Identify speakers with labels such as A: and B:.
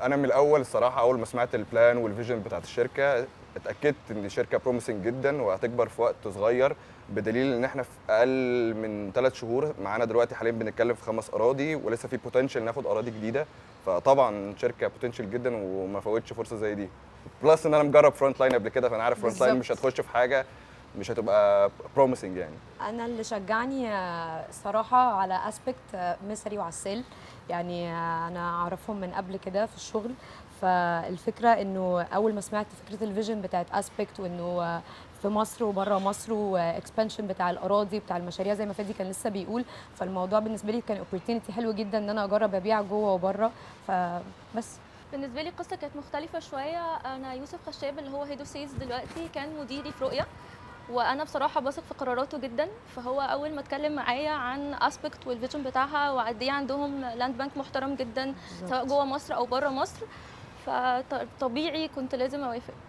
A: انا من الاول الصراحه اول ما سمعت البلان والفيجن بتاعت الشركه اتاكدت ان الشركه بروميسنج جدا وهتكبر في وقت صغير، بدليل ان احنا في اقل من 3 شهور معانا دلوقتي حاليا بنتكلم في 5 اراضي ولسه في بوتنشال ناخد اراضي جديده. فطبعا شركه بوتنشال جدا وما فوتش فرصه زي دي. بلس ان انا مجرب فرونت لاين قبل كده، فانا عارف فرونت لاين مش
B: بالظبط.
A: هتخش في حاجه مش هتبقى بروميسنج يعني.
B: انا اللي شجعني صراحه على اسبكت مسري وعسال، يعني انا اعرفهم من قبل كده في الشغل. فالفكره انه اول ما سمعت فكره الفيجن بتاعت اسبكت، وانه في مصر وبره مصر، واكسبانشن بتاع الاراضي بتاع المشاريع زي ما فادي كان لسه بيقول، فالموضوع بالنسبه لي كان اوبورتيونيتي حلو جدا ان انا اجرب ابيع جوه وبره. فبس
C: بالنسبه لي القصه كانت مختلفه شويه. انا يوسف خشاب اللي هو هيدو سيلز دلوقتي كان مديري في رؤيه، وانا بصراحه بثق في قراراته جدا. فهو اول ما اتكلم معايا عن اسبكت والفيجن بتاعها وقد ايه عندهم لاند بانك محترم جدا سواء
B: بالظبط.
C: جوه مصر او بره مصر، فطبيعي كنت لازم اوافق.